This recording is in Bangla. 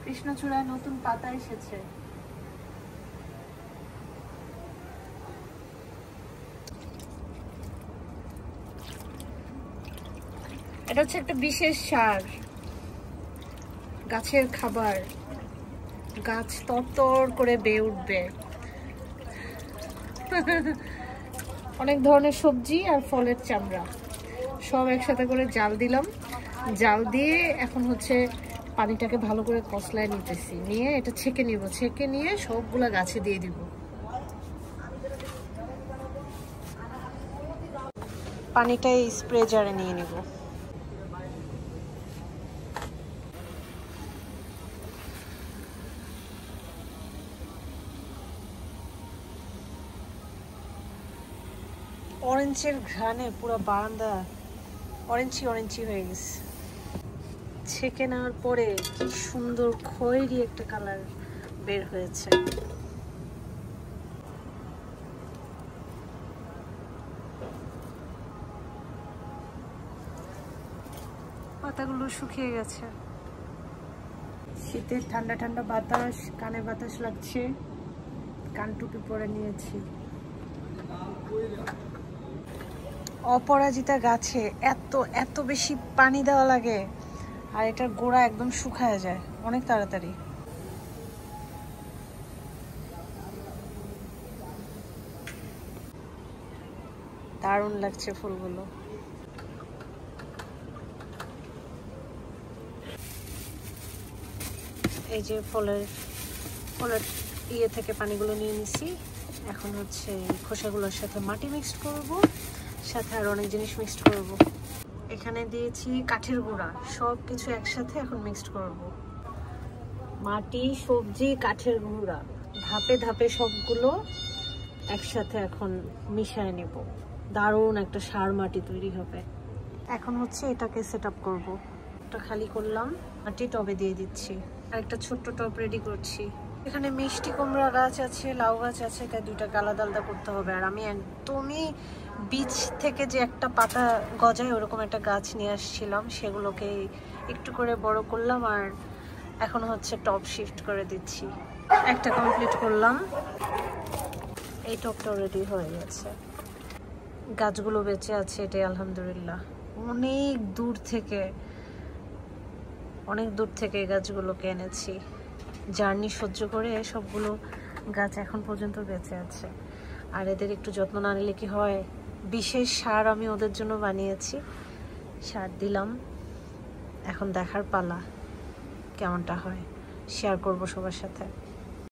কৃষ্ণচূড়ায় নতুন পাতা এসেছে। এটা হচ্ছে একটা বিশেষ সার, গাছের খাবার, গাছ তরতর করে বেয়ে উঠবে। অনেক ধরনের সবজি আর ফলের চামড়া সব একসাথে করে জাল দিলাম। জাল দিয়ে এখন হচ্ছে পানিটাকে ভালো করে কসলায় নিতেছি, নিয়ে এটা ছেঁকে নিব। ছেঁকে নিয়ে সবগুলা গাছে দিয়ে দিব। পানিটা এই স্প্রে জারে নিয়ে নিব। অরেঞ্জের ঘ্রাণে পুরো বারান্দা অরেঞ্জি অরেঞ্জি হয়ে গেছে। ছেঁকে নেওয়ার পরে কি সুন্দর খয়েরি একটা কালার বের হয়েছে। পাতাগুলো শুকিয়ে গেছে। শীতের ঠান্ডা ঠান্ডা বাতাস, কানে বাতাস লাগছে, কান টুপি পরে নিয়েছি। অপরাজিতা গাছে এত এত বেশি পানি দেওয়া লাগে, আর এটার গোড়া একদম শুকায় যায় অনেক তাড়াতাড়ি। দারুণ লাগছে ফুলগুলো। এই যে ফলের ইয়ে থেকে পানিগুলো নিয়ে নিছি। এখন হচ্ছে খোসাগুলোর সাথে মাটি মিক্সড করব, সাথে আর অনেক জিনিস মিক্সড করব। এখানে দিয়েছি কাঠের গুঁড়া, সব কিছু একসাথে এখন মিক্সড করব। মাটি, সবজি, কাঠের গুঁড়া, ধাপে ধাপে সবগুলো একসাথে এখন মিশিয়ে নেব। দারুণ একটা সার মাটি তৈরি হবে। এখন হচ্ছে এটাকে সেট আপ করবো। এটা খালি করলাম, মাটি টবে দিয়ে দিচ্ছি। আর একটা ছোট্ট টব রেডি করছি। এখানে মিষ্টি কুমড়া গাছ আছে, লাউ গাছ আছে, তাই দুইটাকে আলাদা আলাদা করতে হবে। আর আমি একদমই বীজ থেকে যে একটা পাতা গজায় ওরকম একটা গাছ নিয়ে আসছিলাম, সেগুলোকে একটু করে বড় করলাম। আর এখন হচ্ছে টব শিফট করে দিচ্ছি। একটা কমপ্লিট করলাম, এই টবটাও রেডি হয়ে গেছে। গাছগুলো বেঁচে আছে, এটাই আলহামদুলিল্লাহ। অনেক দূর থেকে এই গাছগুলোকে এনেছি। জার্নি সহ্য করে সবগুলো গাছ এখন পর্যন্ত বেঁচে আছে। আর এদের একটু যত্ন না নিলে কি হয়। বিশেষ সার আমি ওদের জন্য বানিয়েছি, সার দিলাম। এখন দেখার পালা কেমনটা হয়, শেয়ার করব সবার সাথে।